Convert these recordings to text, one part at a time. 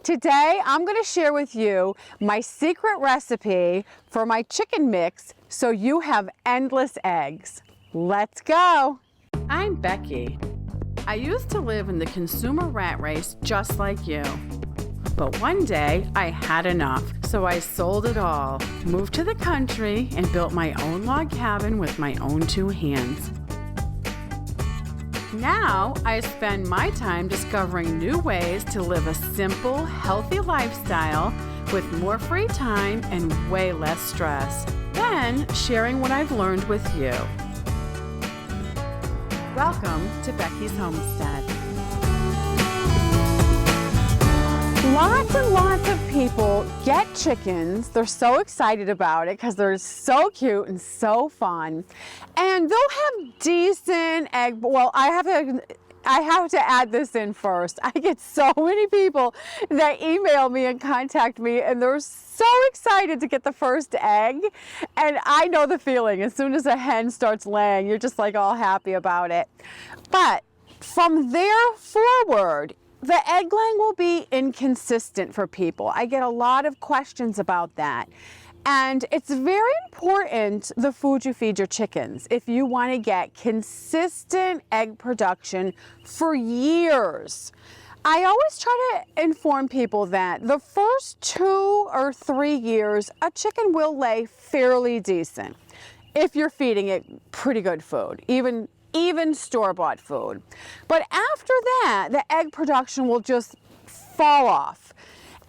Today, I'm going to share with you my secret recipe for my chicken mix so you have endless eggs. Let's go. I'm Becky. I used to live in the consumer rat race just like you. But one day, I had enough, so I sold it all, moved to the country, and built my own log cabin with my own two hands. Now, I spend my time discovering new ways to live a simple, healthy lifestyle with more free time and way less stress, then sharing what I've learned with you. Welcome to Becky's Homestead. Lots and lots of people get chickens. They're so excited about it because they're so cute and so fun. And they'll have decent egg. Well, I have to add this in first. I get so many people that email me and contact me, and they're so excited to get the first egg. And I know the feeling. As soon as a hen starts laying, you're just like all happy about it. But from there forward, the egg laying will be inconsistent for people. I get a lot of questions about that. And it's very important, the food you feed your chickens, if you want to get consistent egg production for years. I always try to inform people that the first 2 or 3 years, a chicken will lay fairly decent if you're feeding it pretty good food, even store-bought food. But after that, the egg production will just fall off.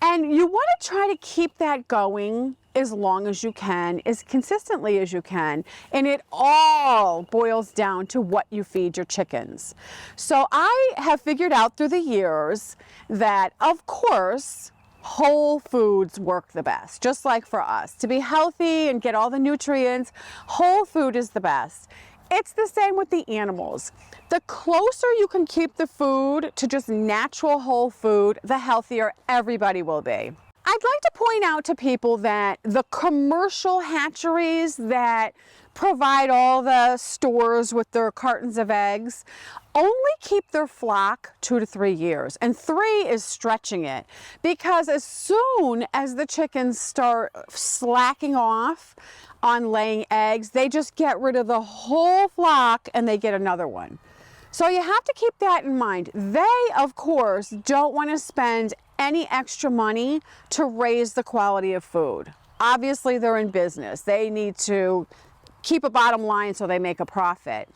And you want to try to keep that going as long as you can, as consistently as you can. And it all boils down to what you feed your chickens. So I have figured out through the years that, of course, whole foods work the best, just like for us. To be healthy and get all the nutrients, whole food is the best. It's the same with the animals. The closer you can keep the food to just natural whole food, the healthier everybody will be. I'd like to point out to people that the commercial hatcheries that provide all the stores with their cartons of eggs only keep their flock 2 to 3 years, and 3 is stretching it, because as soon as the chickens start slacking off on laying eggs, they just get rid of the whole flock and they get another one. So you have to keep that in mind. They, of course, don't want to spend any extra money to raise the quality of food. Obviously, they're in business. They need to keep a bottom line so they make a profit.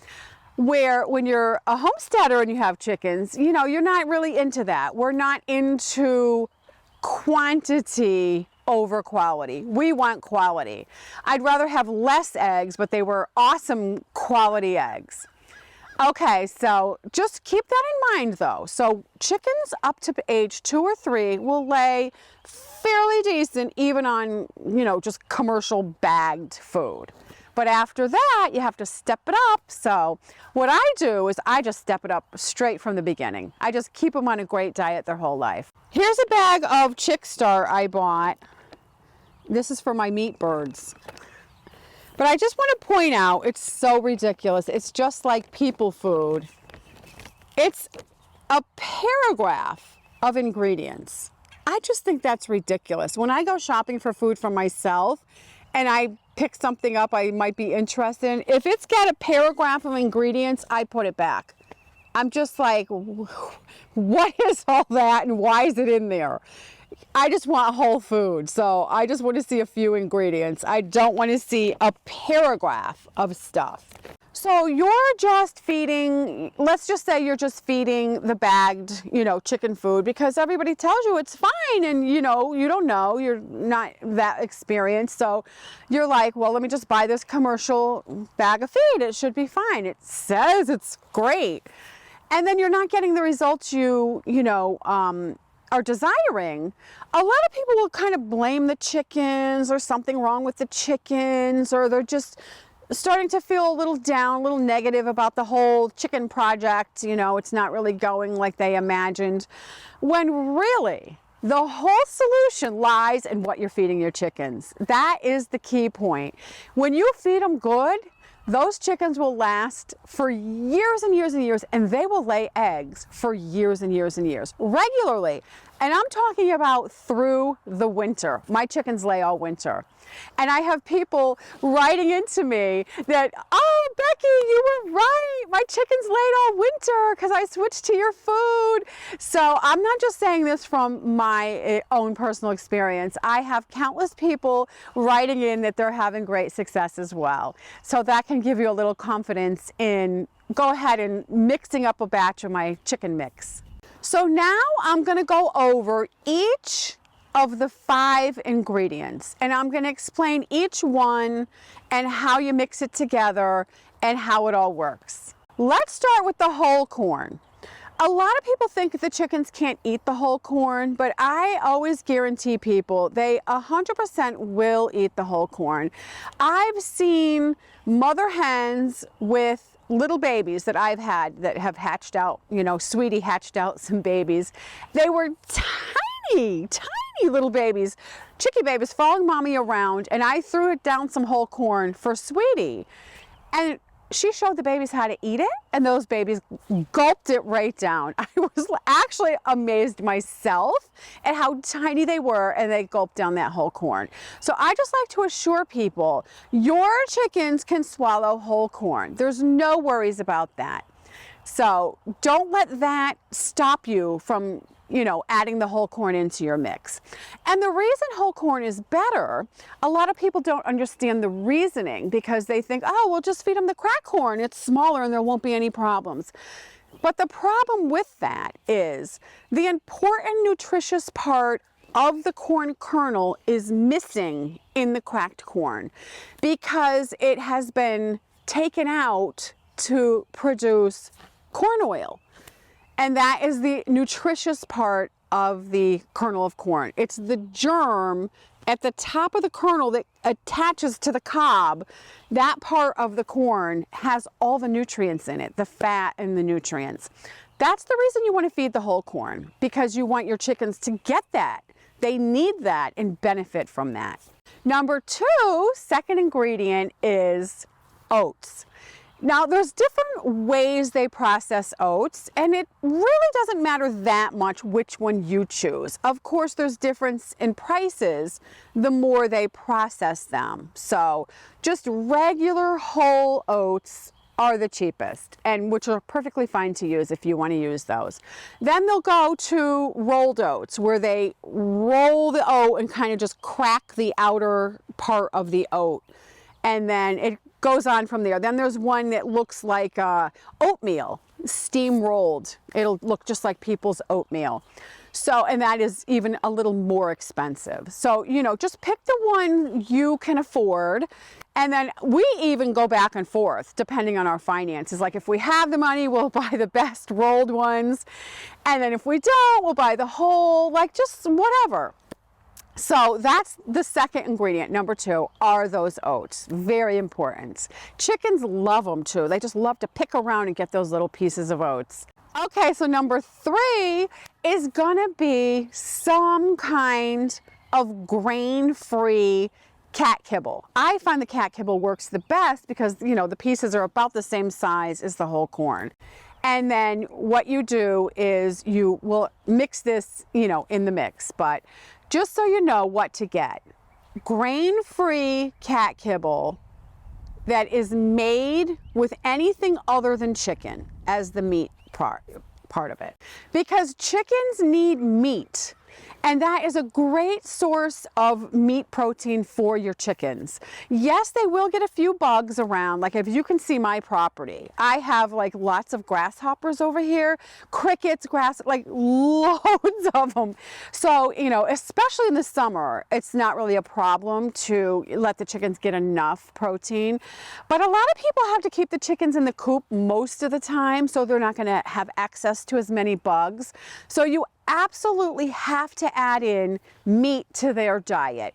Where when you're a homesteader and you have chickens, you know, you're not really into that. We're not into quantity over quality. We want quality. I'd rather have less eggs, but they were awesome quality eggs. Okay, so just keep that in mind though. So chickens up to age 2 or 3 will lay fairly decent even on, you know, just commercial bagged food. But after that, you have to step it up. So what I do is I just step it up straight from the beginning. I just keep them on a great diet their whole life. Here's a bag of Chick Star I bought. This is for my meat birds. But I just want to point out, it's so ridiculous. It's just like people food. It's a paragraph of ingredients. I just think that's ridiculous. When I go shopping for food for myself and I pick something up I might be interested in, if it's got a paragraph of ingredients, I put it back. I'm just like, what is all that and why is it in there? I just want whole food, so I just want to see a few ingredients. I don't want to see a paragraph of stuff. So you're just feeding, let's just say you're just feeding the bagged, you know, chicken food because everybody tells you it's fine and, you know, you don't know, you're not that experienced. So you're like, well, let me just buy this commercial bag of feed. It should be fine. It says it's great. And then you're not getting the results you are desiring. A lot of people will kind of blame the chickens or something wrong with the chickens, or they're just starting to feel a little down, a little negative about the whole chicken project. You know, it's not really going like they imagined. When really, the whole solution lies in what you're feeding your chickens. That is the key point. When you feed them good, those chickens will last for years and years and years, and they will lay eggs for years and years and years, regularly. And I'm talking about through the winter. My chickens lay all winter. And I have people writing into me that, oh, Becky, you were right. My chickens laid all winter because I switched to your food. So I'm not just saying this from my own personal experience. I have countless people writing in that they're having great success as well. So that can give you a little confidence in go ahead and mixing up a batch of my chicken mix. So now I'm going to go over each of the 5 ingredients, and I'm going to explain each one and how you mix it together and how it all works. Let's start with the whole corn. A lot of people think the chickens can't eat the whole corn, but I always guarantee people they 100% will eat the whole corn. I've seen mother hens with little babies that I've had that have hatched out, you know, Sweetie hatched out some babies. They were tiny little babies, chicky babies, following mommy around, and I threw it down some whole corn for Sweetie. And she showed the babies how to eat it, and those babies gulped it right down. I was actually amazed myself at how tiny they were, and they gulped down that whole corn. So I just like to assure people, your chickens can swallow whole corn. There's no worries about that. So don't let that stop you from, you know, adding the whole corn into your mix. And the reason whole corn is better, a lot of people don't understand the reasoning because they think, oh, we'll just feed them the crack corn. It's smaller and there won't be any problems. But the problem with that is the important nutritious part of the corn kernel is missing in the cracked corn because it has been taken out to produce corn oil. And that is the nutritious part of the kernel of corn. It's the germ at the top of the kernel that attaches to the cob. That part of the corn has all the nutrients in it, the fat and the nutrients. That's the reason you want to feed the whole corn, because you want your chickens to get that. They need that and benefit from that. Number 2, second ingredient is oats. Now, there's different ways they process oats, and it really doesn't matter that much which one you choose. Of course, there's difference in prices the more they process them. So just regular whole oats are the cheapest, and which are perfectly fine to use if you want to use those. Then they'll go to rolled oats, where they roll the oat and kind of just crack the outer part of the oat, and then it goes on from there. Then there's one that looks like oatmeal, steam rolled. It'll look just like people's oatmeal. So, and that is even a little more expensive. So, you know, just pick the one you can afford. And then we even go back and forth depending on our finances. Like if we have the money, we'll buy the best rolled ones. And then if we don't, we'll buy the whole, like just whatever. So that's the second ingredient. Number 2 are those oats. Very important. Chickens love them too. They just love to pick around and get those little pieces of oats. Okay, so number 3 is gonna be some kind of grain-free cat kibble. I find the cat kibble works the best because, you know, the pieces are about the same size as the whole corn. And then what you do is you will mix this, you know, in the mix. But just so you know what to get, grain-free cat kibble that is made with anything other than chicken as the meat part of it. Because chickens need meat. And that is a great source of meat protein for your chickens. Yes, they will get a few bugs around. Like if you can see my property, I have like lots of grasshoppers over here, crickets, like loads of them. So, you know, especially in the summer, it's not really a problem to let the chickens get enough protein. But a lot of people have to keep the chickens in the coop most of the time, so they're not gonna have access to as many bugs. So you absolutely have to add in meat to their diet.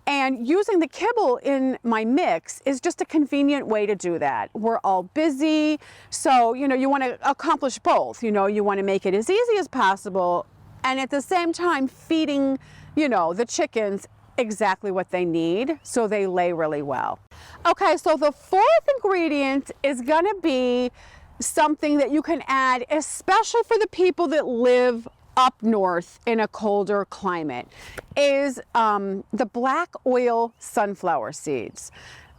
And using the kibble in my mix is just a convenient way to do that. We're all busy, so you know, you want to accomplish both. You know, you want to make it as easy as possible and at the same time feeding, you know, the chickens exactly what they need so they lay really well. Okay, so the 4th ingredient is going to be something that you can add, especially for the people that live up north in a colder climate is the black oil sunflower seeds.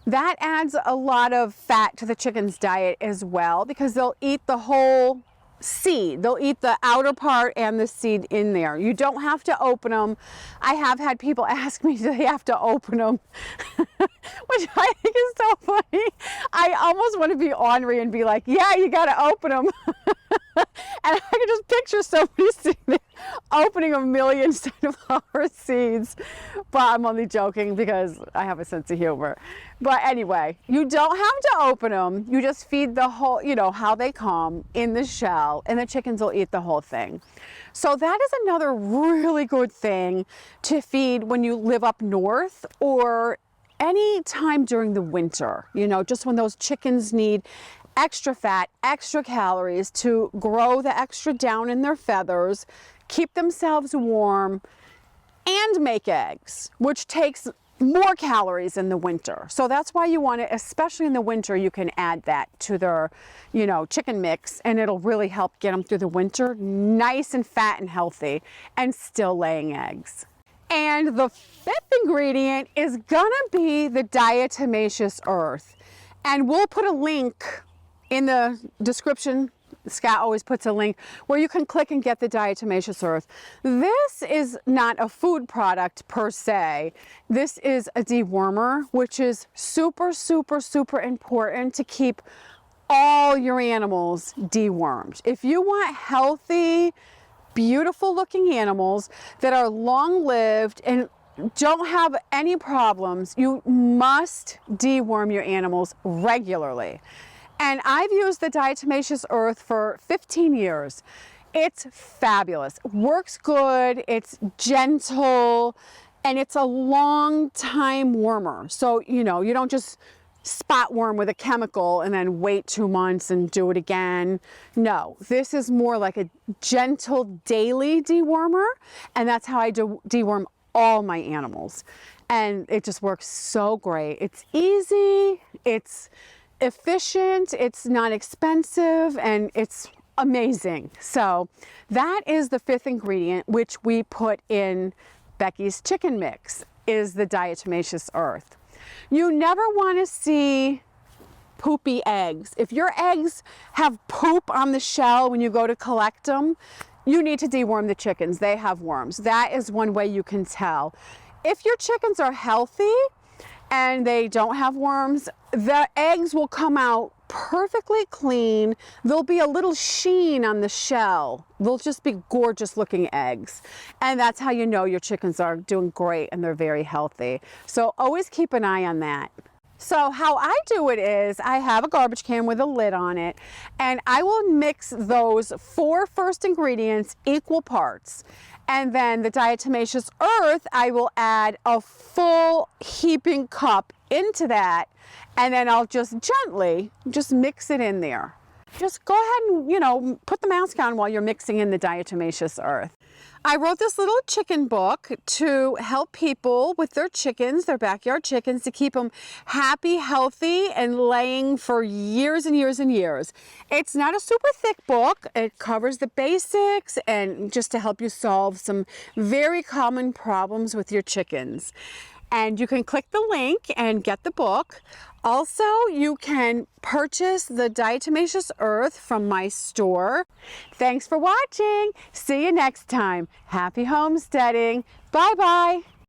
That adds a lot of fat to the chicken's diet as well, because they'll eat the whole seed. They'll eat the outer part and the seed in there. You don't have to open them. I have had people ask me, do they have to open them? Which I think is so funny. I almost want to be ornery and be like, yeah, you got to open them. And I can just picture somebody sitting there opening 1,000,000 sunflower seeds. But I'm only joking because I have a sense of humor. But anyway, you don't have to open them. You just feed the whole, you know, how they come in the shell, and the chickens will eat the whole thing. So that is another really good thing to feed when you live up north, or any time during the winter, you know, just when those chickens need extra fat, extra calories to grow the extra down in their feathers, keep themselves warm, and make eggs, which takes more calories in the winter. So that's why you want to, especially in the winter, you can add that to their, you know, chicken mix, and it'll really help get them through the winter nice and fat and healthy and still laying eggs. And the fifth ingredient is gonna be the diatomaceous earth. And we'll put a link in the description. Scott always puts a link where you can click and get the diatomaceous earth. This is not a food product per se. This is a dewormer, which is super, super, super important to keep all your animals dewormed. If you want healthy, beautiful looking animals that are long lived and don't have any problems, you must deworm your animals regularly. And I've used the diatomaceous earth for 15 years. It's fabulous, works good, it's gentle, and it's a long time wormer. So, you know, you don't just spot worm with a chemical and then wait 2 months and do it again. No, this is more like a gentle daily dewormer, and that's how I deworm all my animals. And it just works so great. It's easy, it's efficient, it's not expensive, and it's amazing. So that is the fifth ingredient, which we put in Becky's chicken mix, is the diatomaceous earth. You never want to see poopy eggs. If your eggs have poop on the shell when you go to collect them, you need to deworm the chickens. They have worms. That is one way you can tell. If your chickens are healthy and they don't have worms, the eggs will come out perfectly clean. There'll be a little sheen on the shell. They'll just be gorgeous looking eggs. And that's how you know your chickens are doing great and they're very healthy. So always keep an eye on that. So how I do it is I have a garbage can with a lid on it, and I will mix those 4 first ingredients equal parts. And then the diatomaceous earth, I will add a full heaping cup into that, and then I'll just gently mix it in there. Just go ahead and, you know, put the mask on while you're mixing in the diatomaceous earth. I wrote this little chicken book to help people with their chickens, their backyard chickens, to keep them happy, healthy, and laying for years and years and years. It's not a super thick book. It covers the basics and just to help you solve some very common problems with your chickens. And you can click the link and get the book. Also, you can purchase the diatomaceous earth from my store. Thanks for watching. See you next time. Happy homesteading. Bye-bye.